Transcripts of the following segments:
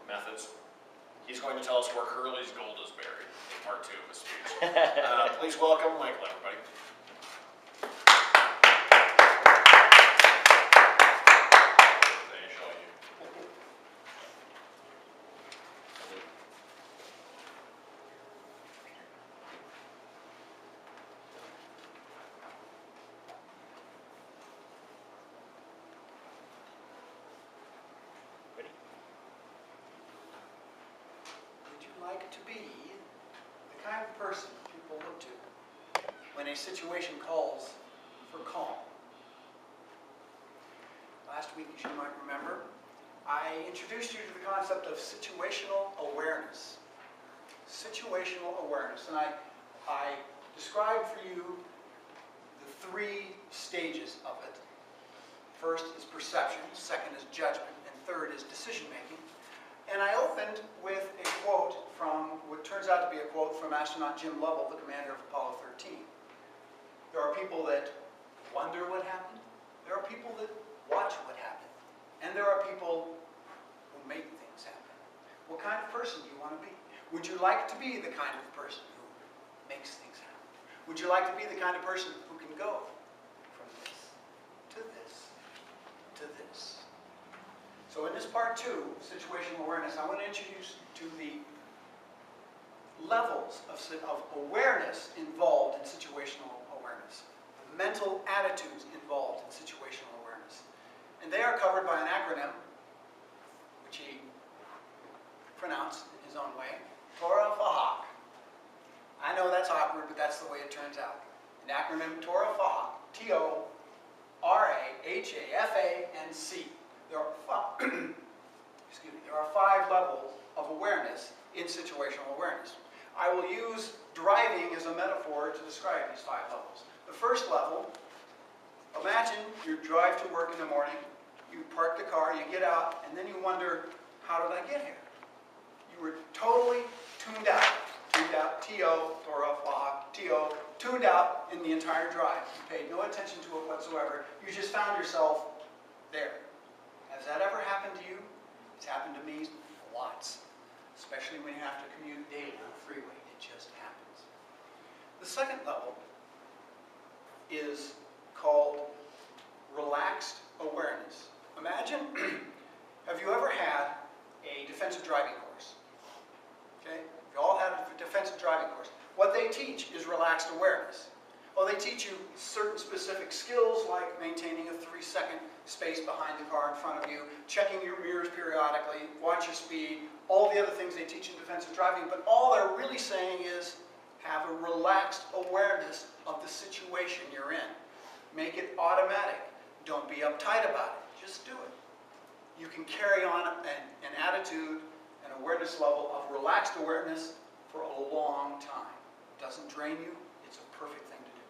methods. He's going to tell us where Curly's gold is buried in part 2 of his speech. Please welcome Michael, everybody. Like to be the kind of person people look to when a situation calls for calm. Last week, as you might remember, I introduced you to the concept of situational awareness. Situational awareness. And I described for you the 3 stages of it. First is perception, second is judgment, and third is decision making. And I opened with a quote from what turns out to be a quote from astronaut Jim Lovell, the commander of Apollo 13. There are people that wonder what happened. There are people that watch what happened. And there are people who make things happen. What kind of person do you want to be? Would you like to be the kind of person who makes things happen? Would you like to be the kind of person who can go from this to this to this? So in this part 2, situational awareness, I want to introduce you to the levels of awareness involved in situational awareness, the mental attitudes involved in situational awareness. And they are covered by an acronym, which he pronounced in his own way, TORAPAC. I know that's awkward, but that's the way it turns out. An acronym, TORAPAC, T-O-R-A-H-A-F-A-N-C. There are 5 levels of awareness in situational awareness. I will use driving as a metaphor to describe these 5 levels. The first level, imagine you drive to work in the morning, you park the car, you get out, and then you wonder, how did I get here? You were totally tuned out, T-O, TORAPAC, T-O, tuned out in the entire drive. You paid no attention to it whatsoever. You just found yourself there. Has that ever happened to you? It's happened to me lots, especially when you have to commute daily on the freeway. It just happens. The second level is called relaxed awareness. Imagine, have you ever had a defensive driving course? Okay? You all had a defensive driving course. What they teach is relaxed awareness. Well, they teach you certain specific skills like maintaining a 3-second space behind the car in front of you, checking your mirrors periodically, watch your speed, all the other things they teach in defensive driving, but all they're really saying is have a relaxed awareness of the situation you're in. Make it automatic. Don't be uptight about it. Just do it. You can carry on an attitude, an awareness level of relaxed awareness for a long time. It doesn't drain you. It's a perfect thing to do.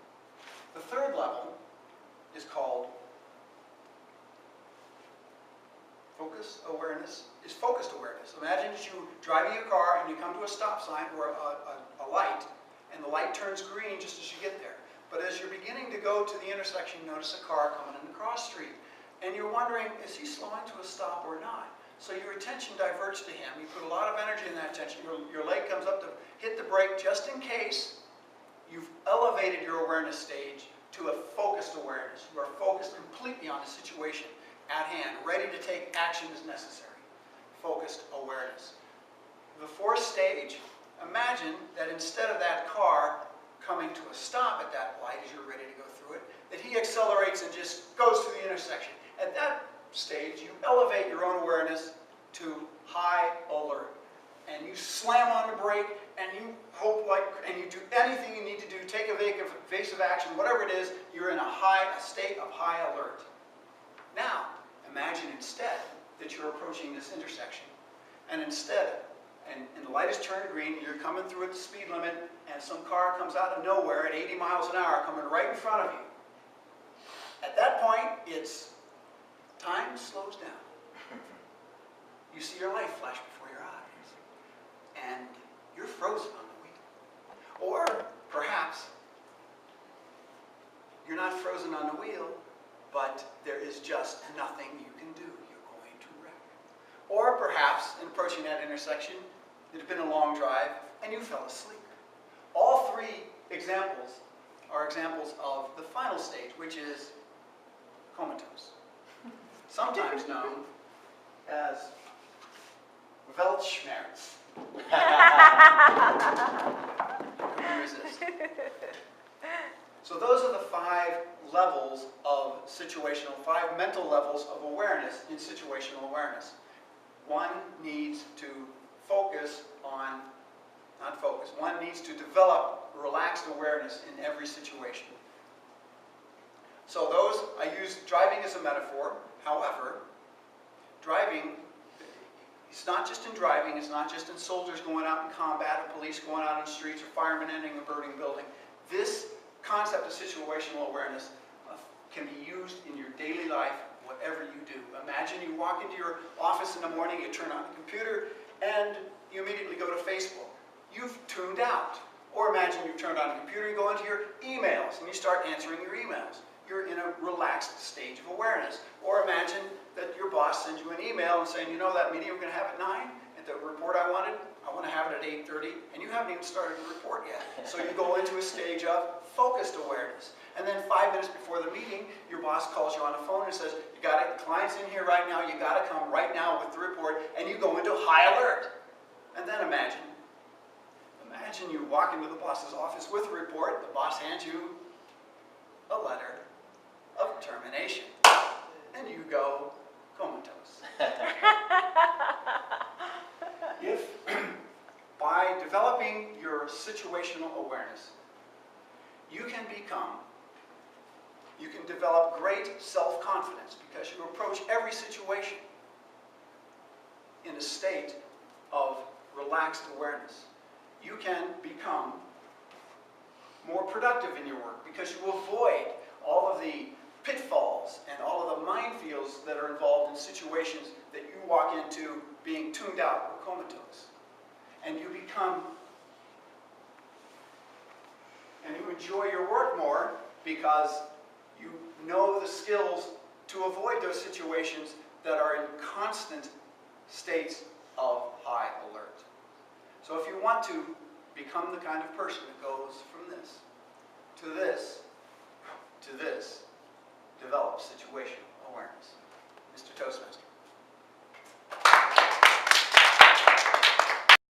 The third level is called focused awareness. Imagine that you're driving your car and you come to a stop sign or a light, and the light turns green just as you get there. But as you're beginning to go to the intersection, you notice a car coming in the cross street. And you're wondering, is he slowing to a stop or not? So your attention diverts to him. You put a lot of energy in that attention. Your leg comes up to hit the brake just in case. You've elevated your awareness stage to a focused awareness. You are focused completely on the situation at hand, ready to take action as necessary. Focused awareness. The 4th stage, imagine that instead of that car coming to a stop at that light as you're ready to go through it, that he accelerates and just goes through the intersection. At that stage, you elevate your own awareness to high alert. And you slam on the brake, and you you do anything you need to do, take evasive action, whatever it is, you're in a state of high alert. Now, imagine instead that you're approaching this intersection, and the light is turned green, and you're coming through at the speed limit, and some car comes out of nowhere at 80 miles an hour coming right in front of you. At that point, time slows down. You see your life flash before your eyes, and you're frozen on the wheel. Or perhaps you're not frozen on the wheel, but there is just nothing you can do. You're going to wreck. perhaps in approaching that intersection, it had been a long drive, and you fell asleep. All three examples are examples of the final stage, which is comatose, sometimes known as Weltschmerz. Who can resist? So those are the 5 levels of five mental levels of awareness in situational awareness. One needs to one needs to develop relaxed awareness in every situation. So I use driving as a metaphor. However, driving, it's not just in driving, it's not just in soldiers going out in combat, or police going out on the streets, or firemen entering a burning building. This concept of situational awareness can be used in your daily life, whatever you do. Imagine you walk into your office in the morning, you turn on the computer, and you immediately go to Facebook. You've tuned out. Or imagine you've turned on the computer, you go into your emails, and you start answering your emails. You're in a relaxed stage of awareness. Or imagine that your boss sends you an email and saying, you know that meeting we're going to have at 9? And the report I want to have it at 8:30, and you haven't even started the report yet. So you go into a stage of focused awareness. And then 5 minutes before the meeting, your boss calls you on the phone and says, you got it, the client's in here right now, you got to come right now with the report, and you go into high alert. And then imagine you walk into the boss's office with a report, the boss hands you a letter of termination, and you go comatose. If by developing your situational awareness, you can develop great self-confidence because you approach every situation in a state of relaxed awareness. You can become more productive in your work because you avoid all of the pitfalls and all of the minefields that are involved in situations that you walk into being tuned out or comatose. And you enjoy your work more because you know the skills to avoid those situations that are in constant states of high alert. So if you want to become the kind of person that goes from this, to this, to this, develop situational awareness. Mr. Toastmaster.